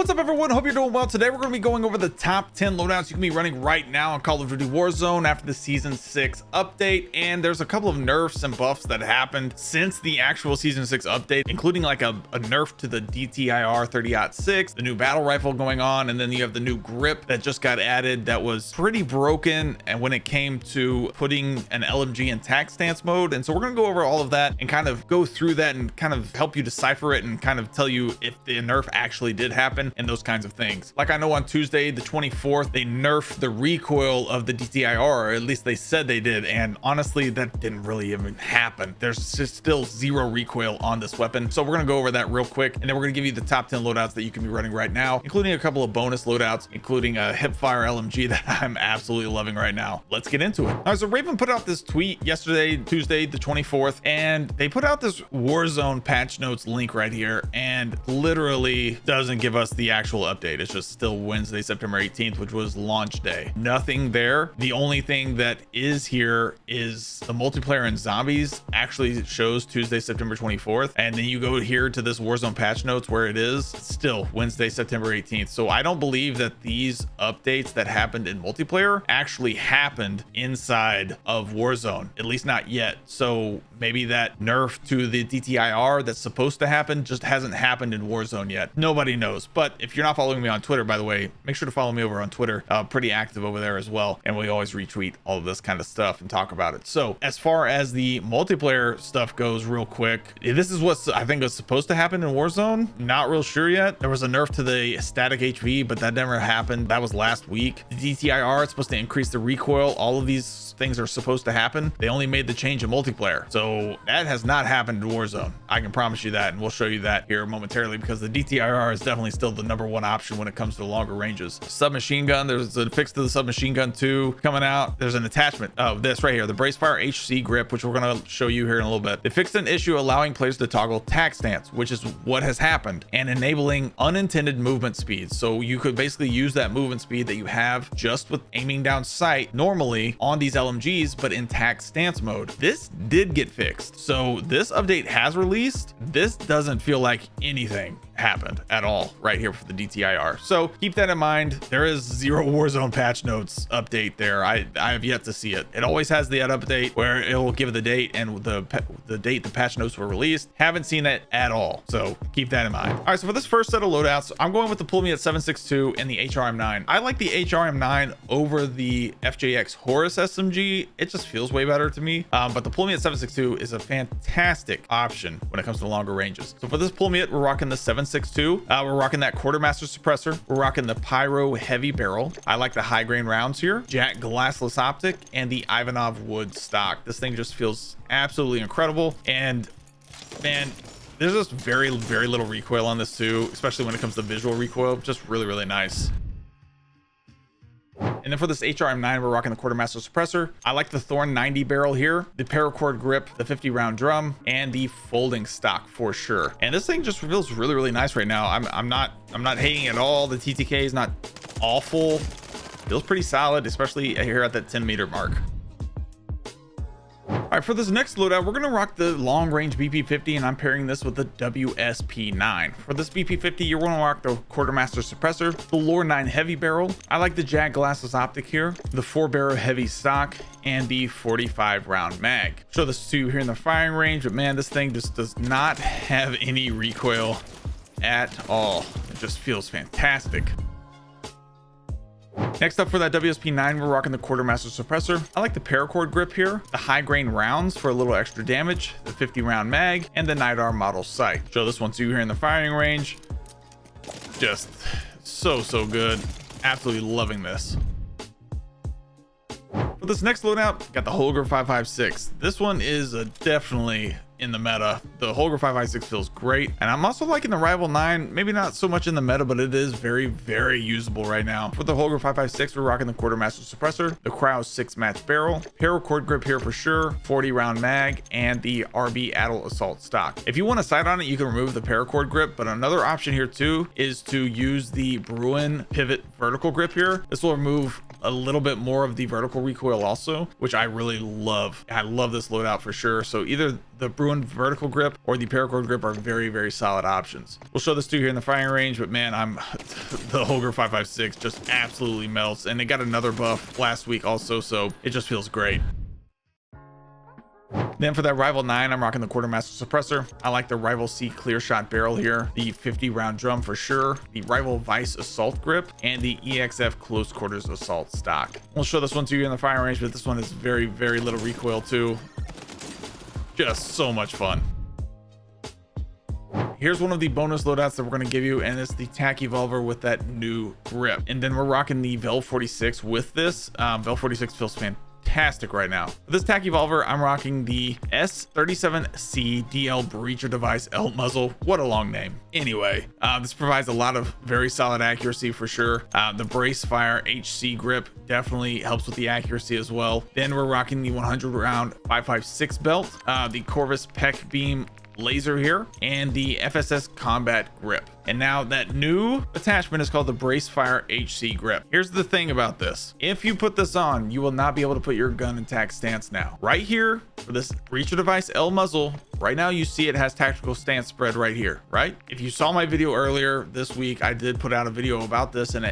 What's up, everyone? Hope you're doing well. Today we're going to be going over the top 10 loadouts you can be running right now on Call of Duty Warzone after the Season 6 update. And there's a couple of nerfs and buffs that happened since the actual Season 6 update, including like a nerf to the DTIR 30-06, the new battle rifle going on, and then you have the new grip that just got added that was pretty broken and when it came to putting an LMG in tac stance mode. And so we're going to go over all of that and kind of go through that and kind of help you decipher it and kind of tell you if the nerf actually did happen and those kinds of things. Like I know on Tuesday the 24th they nerfed the recoil of the DTIR, or at least they said they did, and honestly that didn't really even happen. There's just still zero recoil on this weapon. So we're going to go over that real quick, and then we're going to give you the top 10 loadouts that you can be running right now, including a couple of bonus loadouts, including a hipfire LMG that I'm absolutely loving right now. Let's get into it. All right, so Raven put out this tweet yesterday, Tuesday the 24th, and they put out this Warzone patch notes link right here, and literally doesn't give us the actual update. It's just still Wednesday, September 18th, which was launch day. Nothing there. The only thing that is here is the multiplayer and zombies actually shows Tuesday, September 24th. And then you go here to this Warzone patch notes where it is still Wednesday, September 18th. So I don't believe that these updates that happened in multiplayer actually happened inside of Warzone, at least not yet. So maybe that nerf to the DTIR that's supposed to happen just hasn't happened in Warzone yet. Nobody knows. But if you're not following me on Twitter, by the way, make sure to follow me over on Twitter. Pretty active over there as well, and we always retweet all of this kind of stuff and talk about it. So as far as the multiplayer stuff goes, real quick, this is what I think was supposed to happen in Warzone. Not real sure yet. There was a nerf to the static HV, but that never happened. That was last week. The DTIR, it's supposed to increase the recoil. All of these things are supposed to happen. They only made the change in multiplayer, so that has not happened in Warzone. I can promise you that, and we'll show you that here momentarily, because the DTIR is definitely still the number one option when it comes to longer ranges. Submachine gun, there's a fix to the submachine gun 2 coming out. There's an attachment of this right here, the Bracefire HC grip, which we're going to show you here in a little bit. They fixed an issue allowing players to toggle tac stance, which is what has happened, and enabling unintended movement speeds. So you could basically use that movement speed that you have just with aiming down sight normally on these LMGs, but in tac stance mode. This did get fixed. So this update has released. This doesn't feel like anything happened at all right here for the DTIR. So keep that in mind. There is zero Warzone patch notes update there. I have yet to see it. It always has the update where it will give the date and the date the patch notes were released. Haven't seen it at all. So keep that in mind. All right, so for this first set of loadouts, I'm going with the Pull Me at 762 and the HRM9. I like the HRM9 over the FJX Horus SMG. It just feels way better to me. But the Pull Me at 762 is a fantastic option when it comes to longer ranges. So for this Pull Me at, we're rocking the 762. We're rocking that quartermaster suppressor. We're rocking the pyro heavy barrel. I like the high grain rounds here, Jack glassless optic, and the Ivanov wood stock. This thing just feels absolutely incredible. And man, there's just very little recoil on this too, especially when it comes to visual recoil. Just really nice. And then for this HRM9, we're rocking the quartermaster suppressor. I like the Thorn 90 barrel here, the paracord grip, the 50 round drum, and the folding stock for sure. And this thing just feels really nice right now. I'm not hating at all. The TTK is not awful. Feels pretty solid, especially here at that 10 meter mark. All right, for this next loadout, we're going to rock the long range BP50, and I'm pairing this with the WSP9. For this BP50, you're going to rock the quartermaster suppressor, the Lore 9 heavy barrel. I like the Jag glassless optic here, the 4-barrel heavy stock, and the 45 round mag. Show this to you here in the firing range, but man, this thing just does not have any recoil at all. It just feels fantastic. Next up for that WSP9, we're rocking the quartermaster suppressor. I like the paracord grip here, the high grain rounds for a little extra damage, the 50 round mag, and the Nidar model sight. Show this one to you here in the firing range. Just so good. Absolutely loving this. For this next loadout, got the Holger 556. This one is definitely in the meta. The Holger 556 feels great, and I'm also liking the Rival 9. Maybe not so much in the meta, but it is very usable right now. For the Holger 556, we're rocking the quartermaster suppressor, the Krauss 6-match barrel, paracord grip here for sure, 40 round mag, and the RB Adel assault stock. If you want to sight on it, you can remove the paracord grip, but another option here too is to use the Bruin pivot vertical grip here. This will remove a little bit more of the vertical recoil also, which I really love. I love this loadout for sure. So either the Bruin vertical grip or the paracord grip are very solid options. We'll show this to you here in the firing range, but man, I'm the Holger 556 just absolutely melts, and it got another buff last week also, so it just feels great. Then for that Rival 9, I'm rocking the Quartermaster Suppressor. I like the Rival C Clear Shot Barrel here, the 50 round drum for sure, the Rival Vice Assault Grip, and the EXF Close Quarters Assault stock. We'll show this one to you in the firing range, but this one is very, very little recoil too. Just so much fun. Here's one of the bonus loadouts that we're going to give you, and it's the TAC Evolver with that new grip. And then we're rocking the V46 with this. V46 feels fantastic right now. For this TAC Evolver, I'm rocking the S37C DL Breacher Device L muzzle. What a long name. Anyway, this provides a lot of very solid accuracy for sure. The Brace Fire HC grip definitely helps with the accuracy as well. Then we're rocking the 100 round 556 belt, the Corvus Peck Beam laser here, and the FSS Combat grip. And now that new attachment is called the Brace Fire HC grip. Here's the thing about this: if you put this on, you will not be able to put your gun in tac stance now. Right here for this Breacher Device L muzzle, right now you see it has tactical stance spread right here, right? If you saw my video earlier this week, I did put out a video about this, and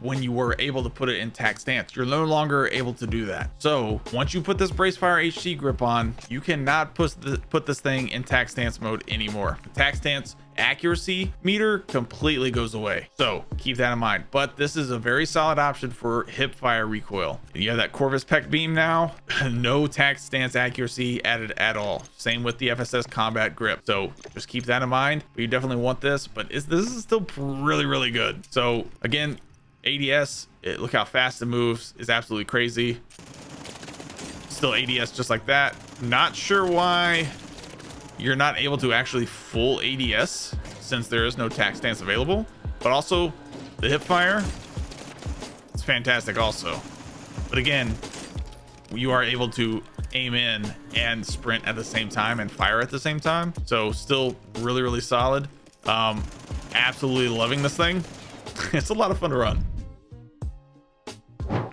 when you were able to put it in tac stance, you're no longer able to do that. So once you put this Brace Fire HC grip on, you cannot put this thing in tac stance mode anymore. The tac stance accuracy meter completely goes away, so keep that in mind. But this is a very solid option for hip fire recoil. You have that Corvus Peck Beam now, no tac stance accuracy added at all. Same with the FSS Combat grip, so just keep that in mind. But you definitely want this, but this is still really, really good. So again, ADS, look how fast it moves, is absolutely crazy. Still ADS just like that. Not sure why you're not able to actually full ADS since there is no tac stance available, but also the hip fire, it's fantastic also. But again, you are able to aim in and sprint at the same time and fire at the same time, so still really, really solid. Absolutely loving this thing. It's a lot of fun to run.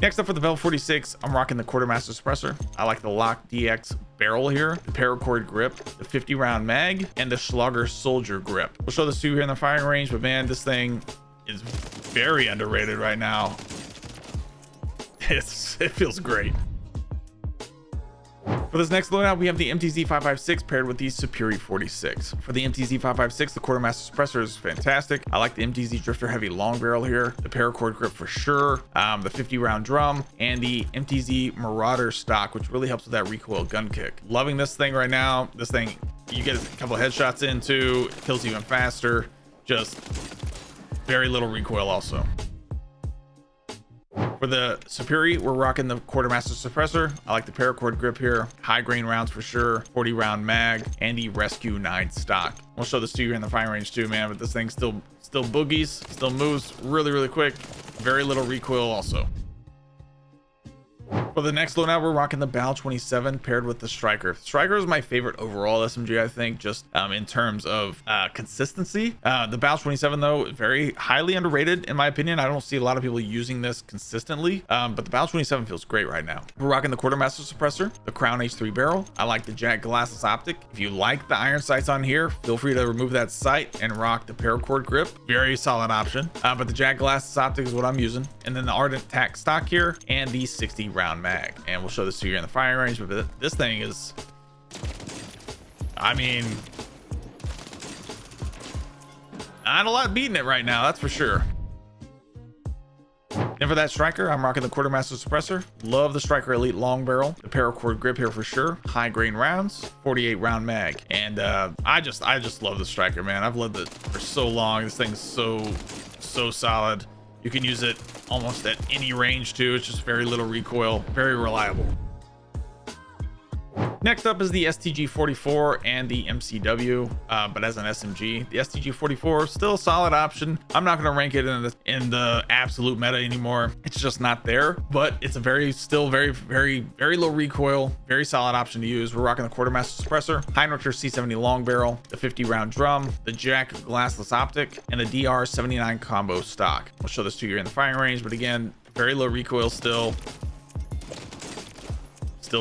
Next up for the V46, I'm rocking the Quartermaster Suppressor. I like the Lock DX barrel here, the paracord grip, the 50 round mag, and the Schlager Soldier grip. We'll show this to you here in the firing range, but man, this thing is very underrated right now. It feels great. For this next loadout, we have the MTZ 556 paired with the Superi 46. For the MTZ 556, the Quartermaster Suppressor is fantastic. I like the MTZ Drifter Heavy long barrel here, the paracord grip for sure, the 50 round drum, and the MTZ Marauder stock, which really helps with that recoil gun kick. Loving this thing right now. This thing, you get a couple of headshots into, it kills even faster. Just very little recoil also. For the Superi, we're rocking the Quartermaster Suppressor. I like the paracord grip here, high grain rounds for sure, 40 round mag, and the Rescue 9 stock. We'll show this to you in the firing range too, man, but this thing still boogies, still moves really, really quick, very little recoil also. For the next loadout, we're rocking the Bal 27 paired with the Striker. Striker is my favorite overall SMG, I think, just in terms of consistency. The Bal 27 though, very highly underrated in my opinion. I don't see a lot of people using this consistently, but the Bal 27 feels great right now. We're rocking the Quartermaster Suppressor, the Crown H3 barrel. I like the Jack Glassless optic. If you like the iron sights on here, feel free to remove that sight and rock the paracord grip. Very solid option, but the Jack Glassless optic is what I'm using. And then the Ardent Tac stock here, and the 60 round mag. And we'll show this to you in the firing range, but this thing is, I mean, not a lot beating it right now, that's for sure. And for that Striker, I'm rocking the Quartermaster Suppressor. Love the Striker Elite long barrel, the paracord grip here for sure, high grain rounds, 48 round mag. And I just love the Striker, man. I've loved it for so long. This thing's so solid. You can use it almost at any range too. It's just very little recoil, very reliable. Next up is the STG-44 and the MCW, but as an SMG. The STG-44 still a solid option. I'm not going to rank it in the absolute meta anymore. It's just not there, but it's a still very low recoil, very solid option to use. We're rocking the Quartermaster Suppressor, Heinricher C70 long barrel, the 50 round drum, the Jack Glassless optic, and the DR79 combo stock. We'll show this to you in the firing range, but again, very low recoil still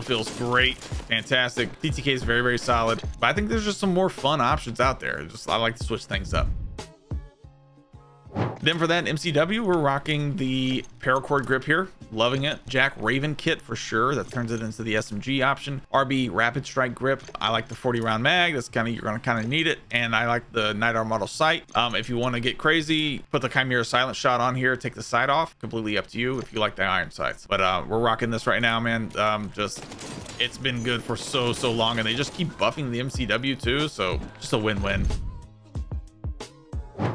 feels great, fantastic. TTK is very solid, but I think there's just some more fun options out there. I like to switch things up. Then for that MCW, we're rocking the paracord grip here. Loving it. Jack Raven kit for sure. That turns it into the SMG option. RB rapid strike grip. I like the 40 round mag. That's kind of, you're going to kind of need it. And I like the Night Owl model sight. If you want to get crazy, put the Chimera silent shot on here, take the sight off. Completely up to you if you like the iron sights. But we're rocking this right now, man. Just it's been good for so long, and they just keep buffing the MCW too, so just a win-win.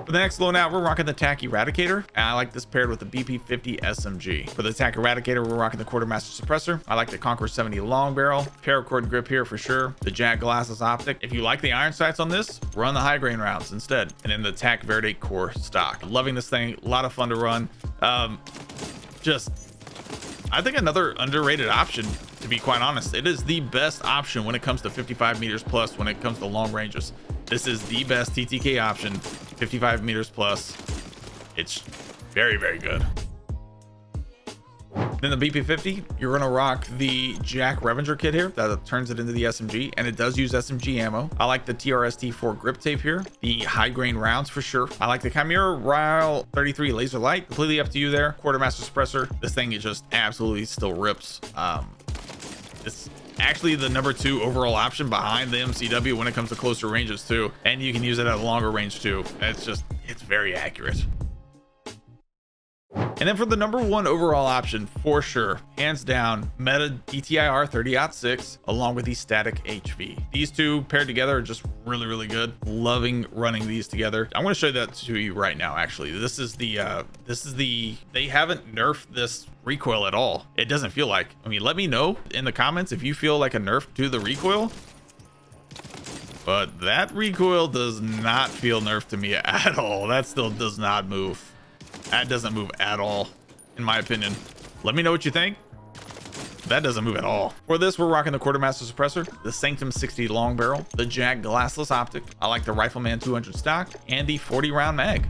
For the next loadout, we're rocking the TAC Eradicator, and I like this paired with the BP50 SMG. For the TAC Eradicator, we're rocking the Quartermaster Suppressor. I like the Conqueror 70 long barrel, paracord grip here for sure, the Jag Glasses optic. If you like the iron sights on this, run the high grain rounds instead, and then the TAC Verde core stock. Loving this thing, a lot of fun to run. I think another underrated option, to be quite honest. It is the best option when it comes to 55 meters plus, when it comes to long ranges. This is the best TTK option, 55 meters plus. It's very good. Then the BP50, you're gonna rock the Jack Revenger kit here that turns it into the SMG, and it does use SMG ammo. I like the TRST4 grip tape here, the high grain rounds for sure. I like the Chimera Ryle 33 laser light. Completely up to you there. Quartermaster Suppressor. This thing, it just absolutely still rips. It's actually the number 2 overall option behind the MCW when it comes to closer ranges too, and you can use it at a longer range too. It's very accurate. And then for the number 1 overall option, for sure, hands down, Meta DTIR 30-06 along with the Static HV. These two paired together are just really good. Loving running these together. I'm going to show that to you right now. Actually, this is the they haven't nerfed this recoil at all. It doesn't feel like. I mean, let me know in the comments if you feel like a nerf to the recoil. But that recoil does not feel nerfed to me at all. That still does not move. That doesn't move at all, in my opinion. Let me know what you think. That doesn't move at all. For this, we're rocking the Quartermaster Suppressor, the Sanctum 60 long barrel, the Jag Glassless optic. I like the Rifleman 200 stock, and the 40 round mag.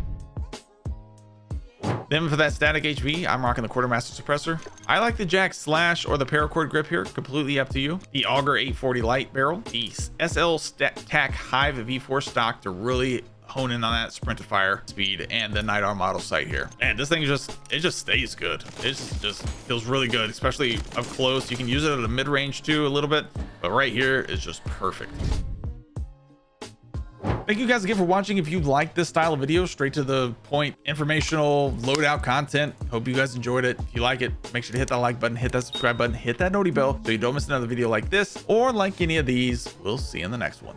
Then for that Static HV, I'm rocking the Quartermaster Suppressor. I like the Jack Slash or the paracord grip here, completely up to you. The Auger 840 light barrel, the SL TAC Hive V4 stock to really hone in on that sprint to fire speed, and the Night Owl model sight here. And this thing it just stays good. It just feels really good, especially up close. You can use it at a mid-range too a little bit, but right here is just perfect. Thank you guys again for watching. If you like this style of video, straight to the point, informational loadout content, hope you guys enjoyed it. If you like it, make sure to hit that like button, hit that subscribe button, hit that noti bell so you don't miss another video like this or like any of these. We'll see you in the next one.